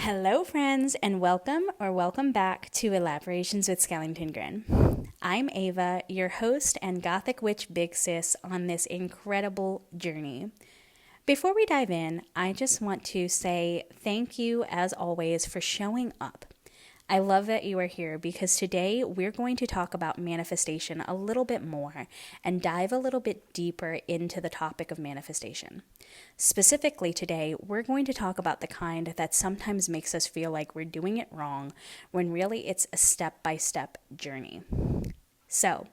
Hello, friends, and welcome back to Elaborations with SchellingtonGrin. I'm Ava, your host and Gothic Witch Big Sis on this incredible journey. Before we dive in, I just want to say thank you, as always, for showing up. I love that you are here because today we're going to talk about manifestation a little bit more and dive a little bit deeper into the topic of manifestation. Specifically today, we're going to talk about the kind that sometimes makes us feel like we're doing it wrong when really it's a step-by-step journey. So,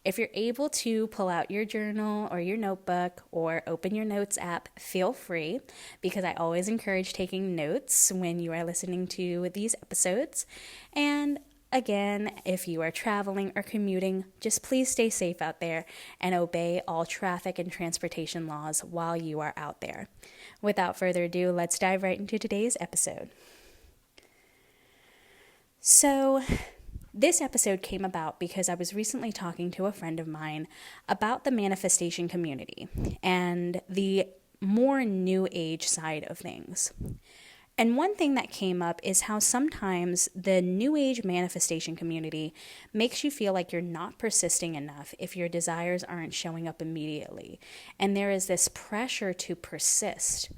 if you're able to pull out your journal or your notebook or open your notes app, feel free, because I always encourage taking notes when you are listening to these episodes. And again, if you are traveling or commuting, just please stay safe out there and obey all traffic and transportation laws while you are out there. Without further ado, let's dive right into today's episode. This episode came about because I was recently talking to a friend of mine about the manifestation community and the more new age side of things. And one thing that came up is how sometimes the new age manifestation community makes you feel like you're not persisting enough if your desires aren't showing up immediately. And there is this pressure to persist.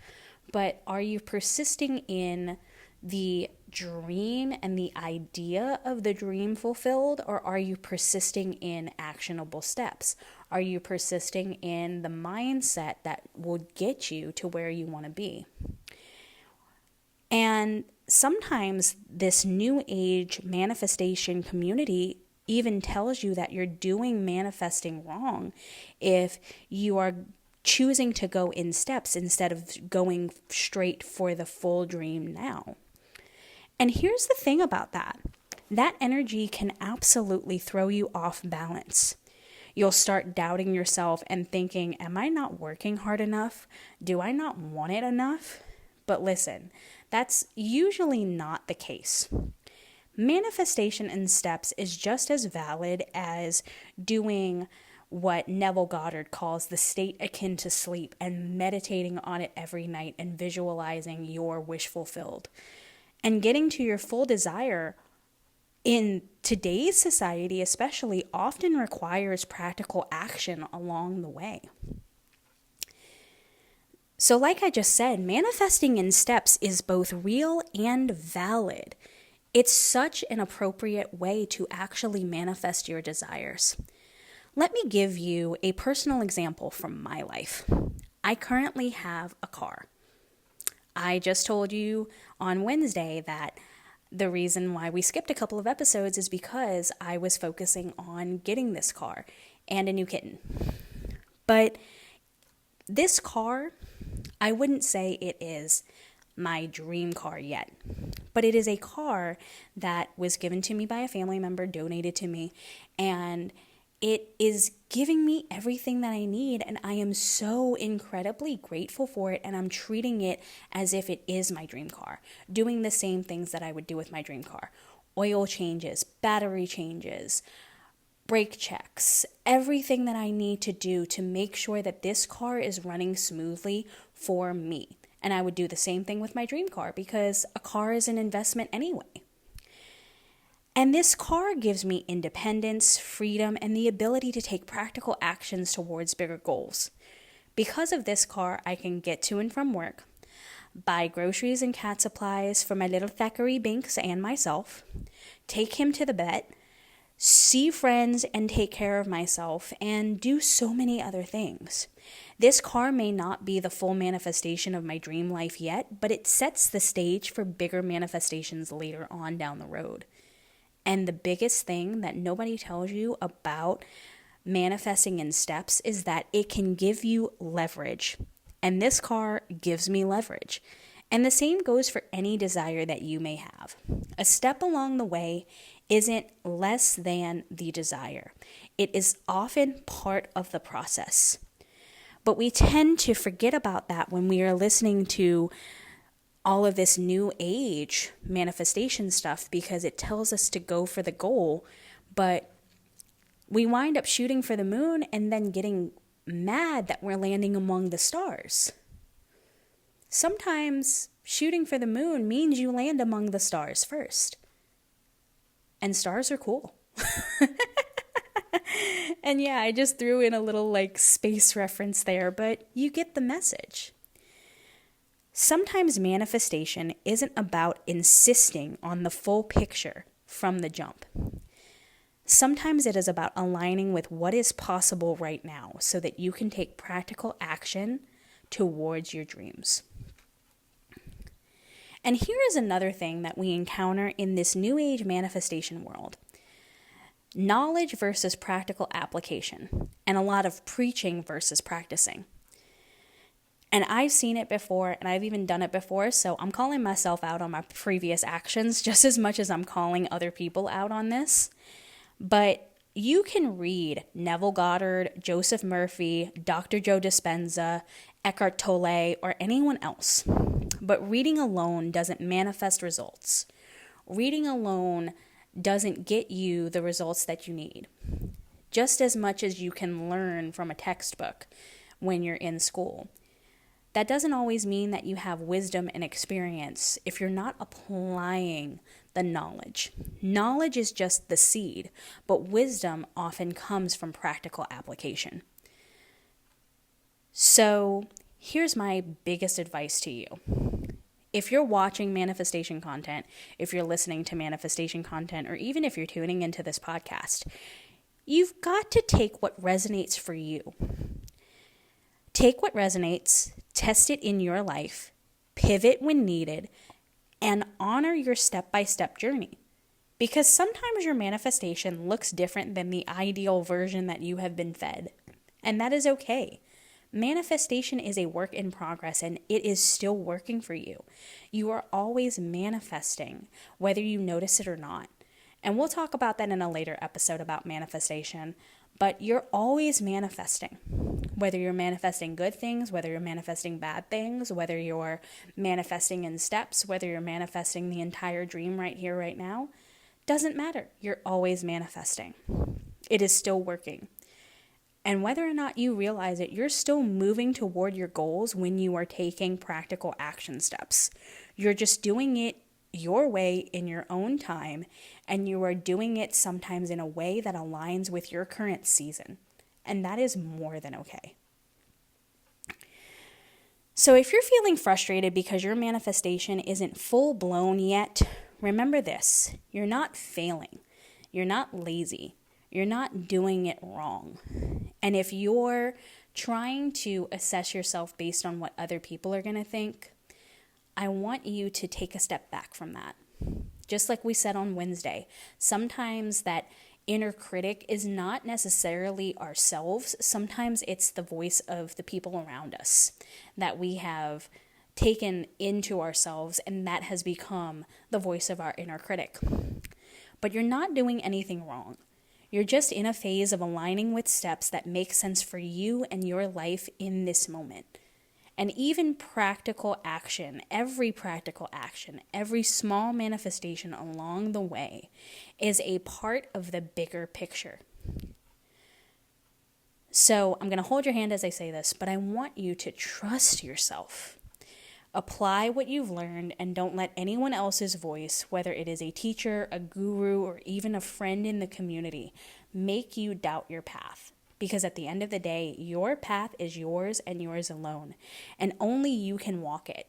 But are you persisting in the dream and the idea of the dream fulfilled, or are you persisting in actionable steps? Are you persisting in the mindset that will get you to where you want to be? And sometimes this new age manifestation community even tells you that you're doing manifesting wrong if you are choosing to go in steps instead of going straight for the full dream now. And here's the thing about that. That energy can absolutely throw you off balance. You'll start doubting yourself and thinking, am I not working hard enough? Do I not want it enough? But listen, that's usually not the case. Manifestation in steps is just as valid as doing what Neville Goddard calls the state akin to sleep and meditating on it every night and visualizing your wish fulfilled. And getting to your full desire in today's society especially often requires practical action along the way. So like I just said, manifesting in steps is both real and valid. It's such an appropriate way to actually manifest your desires. Let me give you a personal example from my life. I currently have a car. I just told you on Wednesday that the reason why we skipped a couple of episodes is because I was focusing on getting this car and a new kitten. But this car, I wouldn't say it is my dream car yet, but it is a car that was given to me by a family member, donated to me, and it is giving me everything that I need, and I am so incredibly grateful for it, and I'm treating it as if it is my dream car, doing the same things that I would do with my dream car. Oil changes, battery changes, brake checks, everything that I need to do to make sure that this car is running smoothly for me. And I would do the same thing with my dream car because a car is an investment anyway. And this car gives me independence, freedom, and the ability to take practical actions towards bigger goals. Because of this car, I can get to and from work, buy groceries and cat supplies for my little Thackeray Binks and myself, take him to the vet, see friends and take care of myself, and do so many other things. This car may not be the full manifestation of my dream life yet, but it sets the stage for bigger manifestations later on down the road. And the biggest thing that nobody tells you about manifesting in steps is that it can give you leverage. And this car gives me leverage. And the same goes for any desire that you may have. A step along the way isn't less than the desire. It is often part of the process. But we tend to forget about that when we are listening to all of this new age manifestation stuff because it tells us to go for the goal, but we wind up shooting for the moon and then getting mad that we're landing among the stars. Sometimes Shooting for the moon means you land among the stars first. And stars are cool. And yeah, I just threw in a little space reference there, but you get the message. Sometimes manifestation isn't about insisting on the full picture from the jump. Sometimes it is about aligning with what is possible right now so that you can take practical action towards your dreams. And here is another thing that we encounter in this new age manifestation world. Knowledge versus practical application, and a lot of preaching versus practicing. And I've seen it before, and I've even done it before, so I'm calling myself out on my previous actions just as much as I'm calling other people out on this. But you can read Neville Goddard, Joseph Murphy, Dr. Joe Dispenza, Eckhart Tolle, or anyone else. But reading alone doesn't manifest results. Reading alone doesn't get you the results that you need. Just as much as you can learn from a textbook when you're in school. That doesn't always mean that you have wisdom and experience if you're not applying the knowledge. Knowledge is just the seed, but wisdom often comes from practical application. So here's my biggest advice to you. If you're watching manifestation content, if you're listening to manifestation content, or even if you're tuning into this podcast, you've got to take what resonates for you. Take what resonates, test it in your life, pivot when needed, and honor your step-by-step journey. Because sometimes your manifestation looks different than the ideal version that you have been fed. And that is okay. Manifestation is a work in progress, and it is still working for you. You are always manifesting, whether you notice it or not. And we'll talk about that in a later episode about manifestation. But you're always manifesting. Whether you're manifesting good things, whether you're manifesting bad things, whether you're manifesting in steps, whether you're manifesting the entire dream right here, right now, doesn't matter. You're always manifesting. It is still working. And whether or not you realize it, you're still moving toward your goals when you are taking practical action steps. You're just doing it your way in your own time, and you are doing it sometimes in a way that aligns with your current season. And that is more than okay. So if you're feeling frustrated because your manifestation isn't full blown yet, remember this: you're not failing. You're not lazy. You're not doing it wrong. And if you're trying to assess yourself based on what other people are going to think, I want you to take a step back from that. Just like we said on Wednesday, sometimes that inner critic is not necessarily ourselves. Sometimes it's the voice of the people around us that we have taken into ourselves, and that has become the voice of our inner critic. But you're not doing anything wrong. You're just in a phase of aligning with steps that make sense for you and your life in this moment. And even practical action, every small manifestation along the way is a part of the bigger picture. So I'm going to hold your hand as I say this, but I want you to trust yourself. Apply what you've learned, and don't let anyone else's voice, whether it is a teacher, a guru, or even a friend in the community, make you doubt your path. Because at the end of the day, your path is yours and yours alone, and only you can walk it.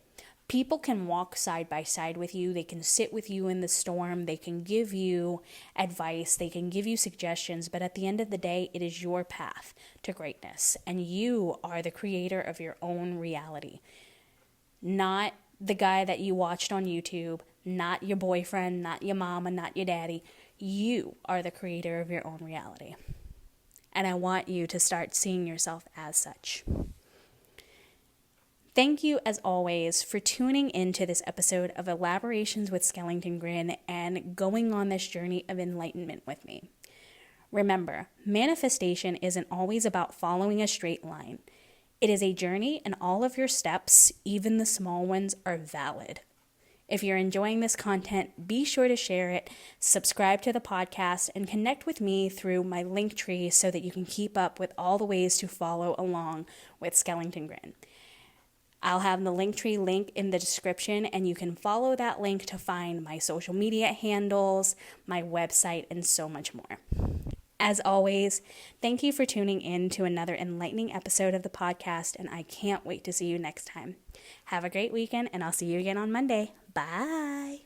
People can walk side by side with you. They can sit with you in the storm. They can give you advice. They can give you suggestions. But at the end of the day, it is your path to greatness, and you are the creator of your own reality. Not the guy that you watched on YouTube, not your boyfriend, not your mama, not your daddy. You are the creator of your own reality. And I want you to start seeing yourself as such. Thank you, as always, for tuning into this episode of Elaborations with SchellingtonGrin and going on this journey of enlightenment with me. Remember, manifestation isn't always about following a straight line. It is a journey, and all of your steps, even the small ones, are valid. If you're enjoying this content, be sure to share it, subscribe to the podcast, and connect with me through my Linktree so that you can keep up with all the ways to follow along with SchellingtonGrin. I'll have the Linktree link in the description, and you can follow that link to find my social media handles, my website, and so much more. As always, thank you for tuning in to another enlightening episode of the podcast, and I can't wait to see you next time. Have a great weekend, and I'll see you again on Monday. Bye.